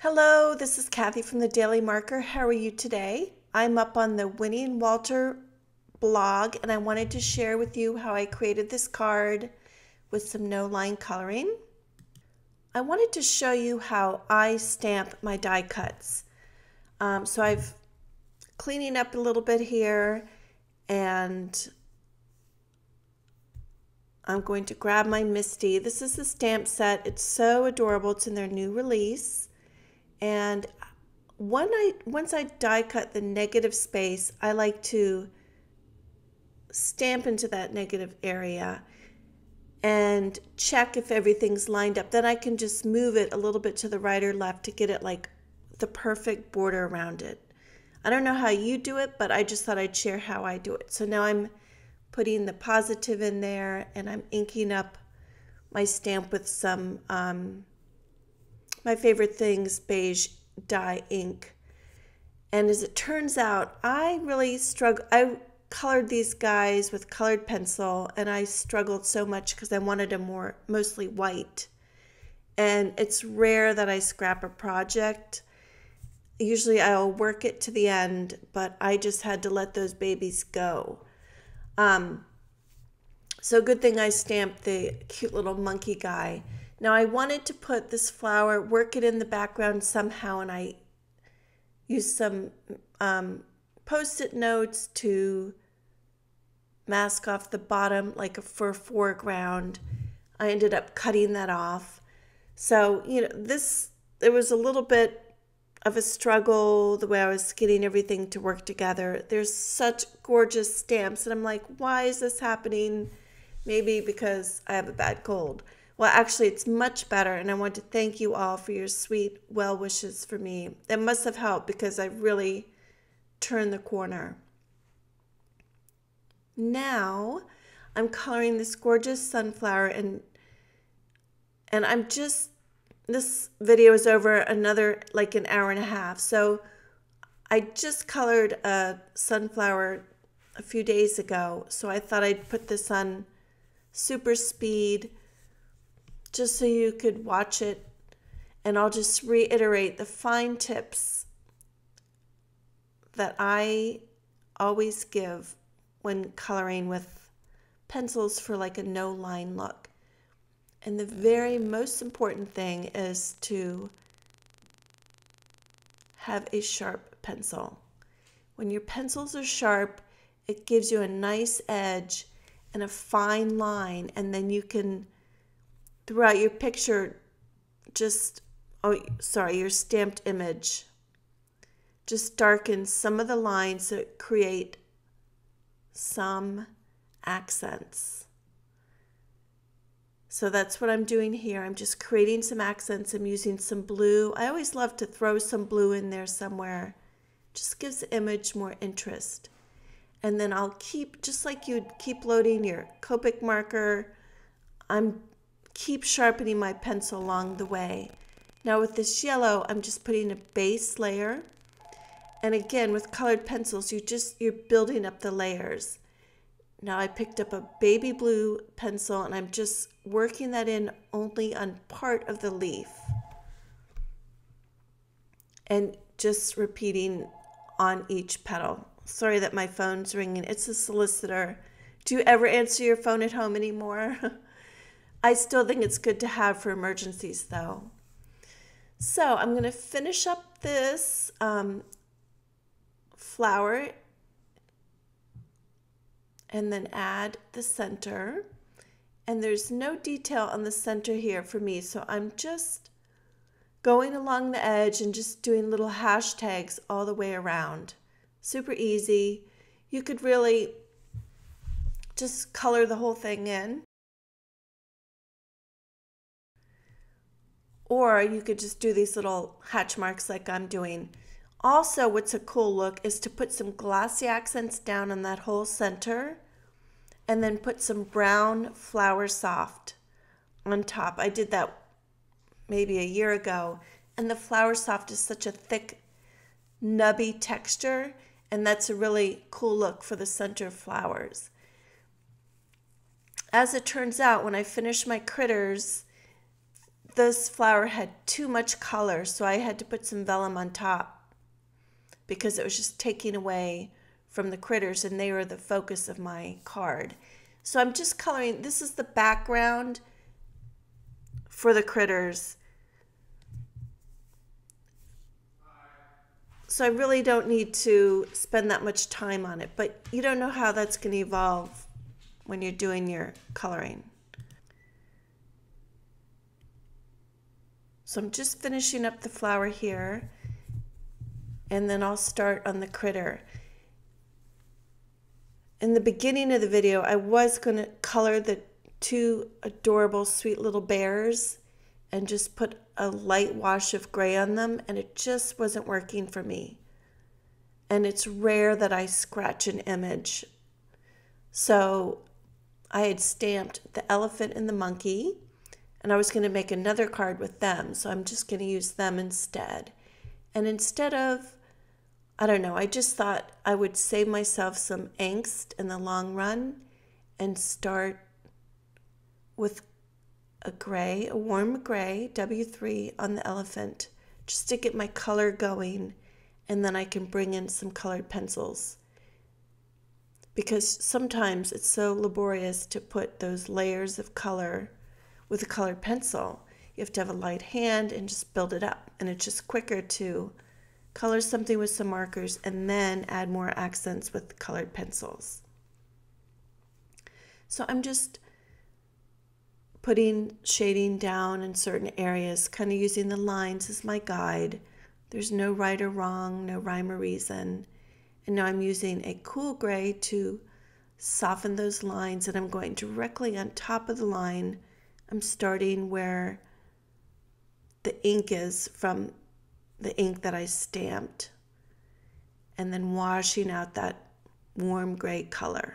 Hello, this is Kathy from the Daily Marker. How are you today? I'm up on the Winnie&Walter blog, and I wanted to share with you how I created this card with some no-line coloring. I wanted to show you how I stamp my die cuts. So I've cleaning up a little bit here, and I'm going to grab my Misty. This is the stamp set. It's so adorable. It's in their new release. And once I die cut the negative space, I like to stamp into that negative area and check if everything's lined up. Then I can just move it a little bit to the right or left to get it like the perfect border around it. I don't know how you do it, but I just thought I'd share how I do it. So now I'm putting the positive in there, and I'm inking up my stamp with some my favorite things, beige dye ink. And as it turns out, I really struggle. I colored these guys with colored pencil, and I struggled so much because I wanted them mostly white. And it's rare that I scrap a project. Usually I'll work it to the end, but I just had to let those babies go. So good thing I stamped the cute little monkey guy. Now I wanted to put this flower, work it in the background somehow, and I used some Post-it notes to mask off the bottom like for a foreground. I ended up cutting that off. So, it was a little bit of a struggle the way I was getting everything to work together. There's such gorgeous stamps, and I'm like, why is this happening? Maybe because I have a bad cold. Well, actually, it's much better, and I want to thank you all for your sweet well wishes for me. That must have helped because I really turned the corner. Now, I'm coloring this gorgeous sunflower, and this video is over another like an hour and a half. So I just colored a sunflower a few days ago, so I thought I'd put this on super speed just so you could watch it, and I'll just reiterate the fine tips that I always give when coloring with pencils for like a no-line look. And the very most important thing is to have a sharp pencil. When your pencils are sharp, it gives you a nice edge and a fine line, and then you can, throughout your picture, your stamped image, just darken some of the lines that create some accents. So that's what I'm doing here. I'm just creating some accents. I'm using some blue. I always love to throw some blue in there somewhere. Just gives the image more interest. And then I'll keep, just like you'd keep loading your Copic marker, keep sharpening my pencil along the way. Now with this yellow, I'm just putting a base layer. And again, with colored pencils, you're building up the layers. Now I picked up a baby blue pencil, and I'm just working that in only on part of the leaf. And just repeating on each petal. Sorry that my phone's ringing. It's a solicitor. Do you ever answer your phone at home anymore? I still think it's good to have for emergencies though. So I'm going to finish up this flower and then add the center. And there's no detail on the center here for me, so I'm just going along the edge and just doing little hashtags all the way around. Super easy. You could really just color the whole thing in. Or you could just do these little hatch marks like I'm doing. Also, what's a cool look is to put some glossy accents down on that whole center, and then put some brown Flower Soft on top. I did that maybe a year ago, and the Flower Soft is such a thick, nubby texture, and that's a really cool look for the center flowers. As it turns out, when I finish my critters, this flower had too much color, so I had to put some vellum on top because it was just taking away from the critters, and they were the focus of my card. So I'm just coloring. This is the background for the critters. So I really don't need to spend that much time on it, but you don't know how that's going to evolve when you're doing your coloring. So I'm just finishing up the flower here, and then I'll start on the critter. In the beginning of the video, I was going to color the two adorable, sweet little bears and just put a light wash of gray on them, and it just wasn't working for me. And it's rare that I scratch an image. So I had stamped the elephant and the monkey, and I was going to make another card with them, so I'm just going to use them instead. And instead of, I don't know, I just thought I would save myself some angst in the long run and start with a gray, a warm gray, W3 on the elephant, just to get my color going, and then I can bring in some colored pencils. Because sometimes it's so laborious to put those layers of color with a colored pencil. You have to have a light hand and just build it up, and it's just quicker to color something with some markers and then add more accents with colored pencils. So I'm just putting shading down in certain areas, kind of using the lines as my guide. There's no right or wrong, no rhyme or reason. And now I'm using a cool gray to soften those lines, and I'm going directly on top of the line. I'm starting where the ink is from the ink that I stamped, and then washing out that warm gray color.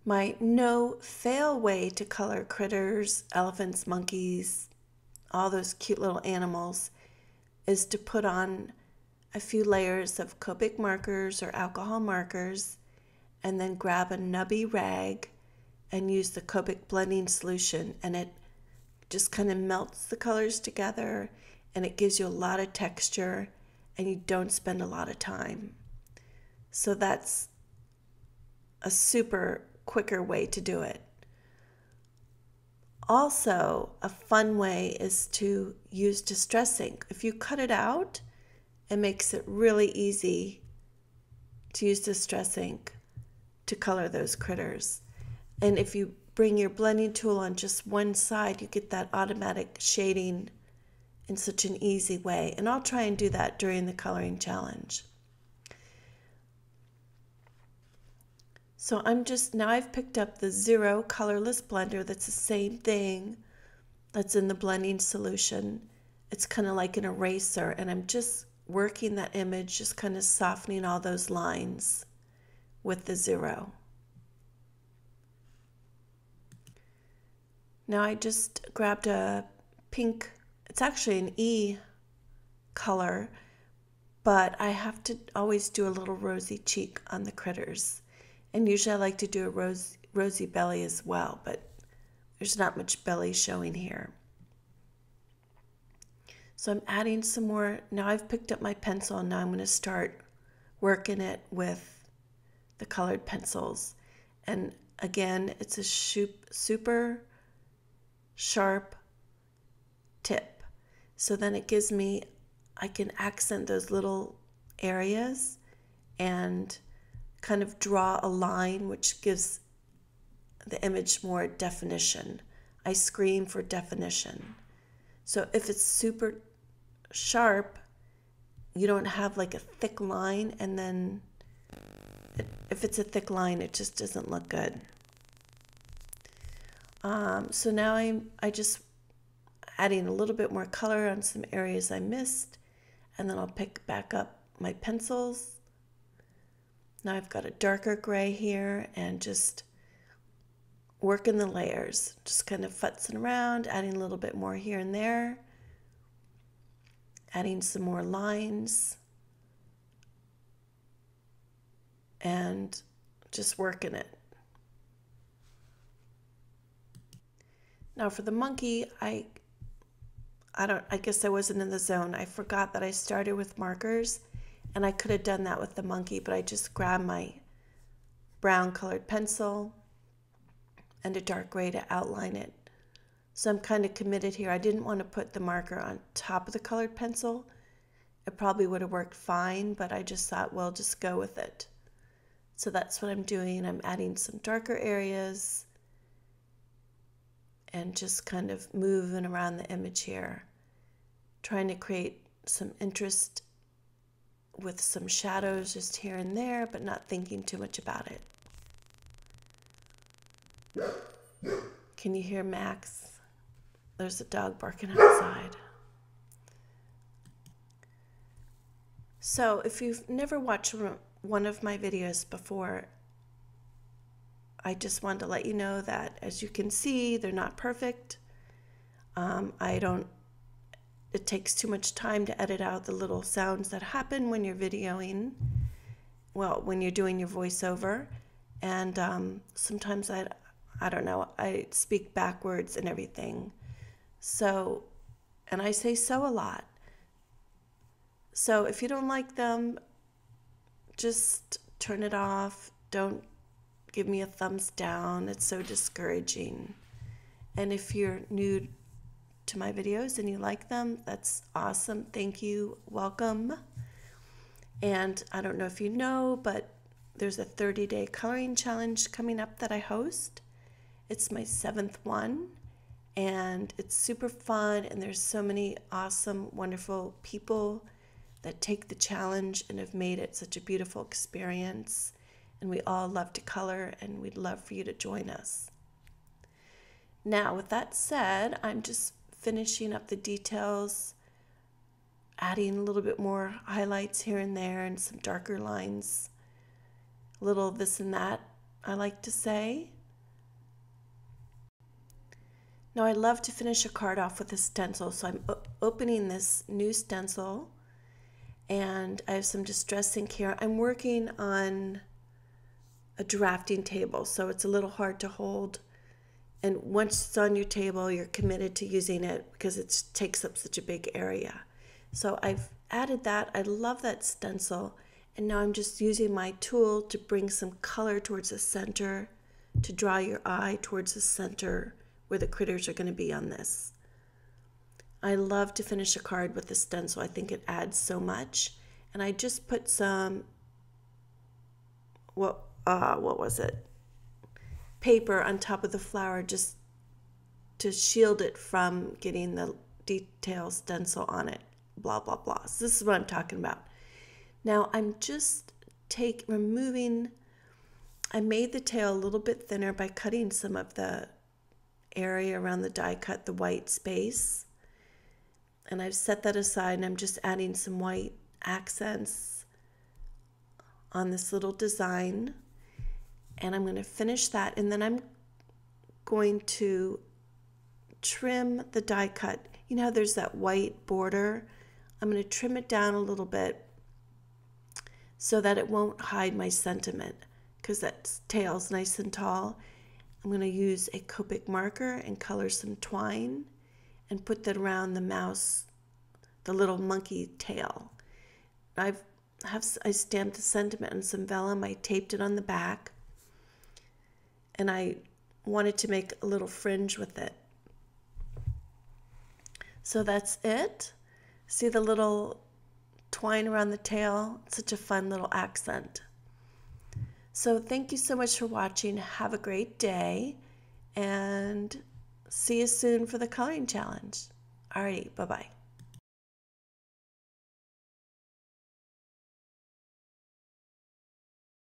My no-fail way to color critters, elephants, monkeys, all those cute little animals, is to put on a few layers of Copic markers or alcohol markers, and then grab a nubby rag and use the Copic blending solution, and it just kind of melts the colors together, and it gives you a lot of texture, and you don't spend a lot of time. So that's a super quicker way to do it. Also, a fun way is to use Distress ink. If you cut it out, it makes it really easy to use Distress ink to color those critters. And if you bring your blending tool on just one side, you get that automatic shading in such an easy way. And I'll try and do that during the coloring challenge. So now I've picked up the Zero colorless blender. That's the same thing that's in the blending solution. It's kind of like an eraser, and I'm just working that image, just kind of softening all those lines with the Zero. Now I just grabbed a pink, it's actually an E color, but I have to always do a little rosy cheek on the critters. And usually I like to do a rosy belly as well, but there's not much belly showing here. So I'm adding some more. Now I've picked up my pencil, and now I'm going to start working it with the colored pencils. And again, it's a super sharp tip. So then it gives me, I can accent those little areas and kind of draw a line, which gives the image more definition. I screen for definition. So if it's super sharp, you don't have like a thick line, and then if it's a thick line, it just doesn't look good. So now I just adding a little bit more color on some areas I missed, and then I'll pick back up my pencils. Now I've got a darker gray here, and just working the layers, just kind of futzing around, adding a little bit more here and there, adding some more lines, and just working it. Now for the monkey, I guess I wasn't in the zone. I forgot that I started with markers, and I could have done that with the monkey, but I just grabbed my brown colored pencil and a dark gray to outline it. So I'm kind of committed here. I didn't want to put the marker on top of the colored pencil. It probably would have worked fine, but I just thought, well, just go with it. So that's what I'm doing. I'm adding some darker areas and just kind of moving around the image here, trying to create some interest with some shadows just here and there, but not thinking too much about it. Can you hear Max? There's a dog barking outside. So if you've never watched one of my videos before, I just wanted to let you know that, as you can see, they're not perfect. It takes too much time to edit out the little sounds that happen when you're videoing, well, when you're doing your voiceover. And sometimes I don't know, I speak backwards and everything. So, and I say so a lot. So if you don't like them, just turn it off. Don't give me a thumbs down. It's so discouraging. And if you're new to my videos and you like them, that's awesome. Thank you. Welcome. And I don't know if you know, but there's a 30-day coloring challenge coming up that I host. It's my 7th one, and it's super fun, and there's so many awesome, wonderful people that take the challenge and have made it such a beautiful experience. And we all love to color, and we'd love for you to join us. Now, with that said, I'm just finishing up the details, adding a little bit more highlights here and there and some darker lines, a little this and that, I like to say. Now, I love to finish a card off with a stencil, so I'm opening this new stencil, and I have some distress ink here. I'm working on a drafting table, so it's a little hard to hold. And once it's on your table, you're committed to using it because it takes up such a big area. So I've added that. I love that stencil. And now I'm just using my tool to bring some color towards the center, to draw your eye towards the center where the critters are going to be on this. I love to finish a card with a stencil. I think it adds so much. And I just put some, what was it? Paper on top of the flower just to shield it from getting the detail stencil on it, blah, blah, blah. So this is what I'm talking about. Now I'm just removing, I made the tail a little bit thinner by cutting some of the area around the die cut, the white space. And I've set that aside, and I'm just adding some white accents on this little design. And I'm going to finish that, and then I'm going to trim the die cut. You know how there's that white border? I'm going to trim it down a little bit so that it won't hide my sentiment, because that tail's nice and tall. I'm going to use a Copic marker and color some twine and put that around the mouse, the little monkey tail. I stamped the sentiment on some vellum. I taped it on the back. And I wanted to make a little fringe with it. So that's it. See the little twine around the tail? It's such a fun little accent. So thank you so much for watching. Have a great day, and see you soon for the coloring challenge. Alrighty, bye-bye.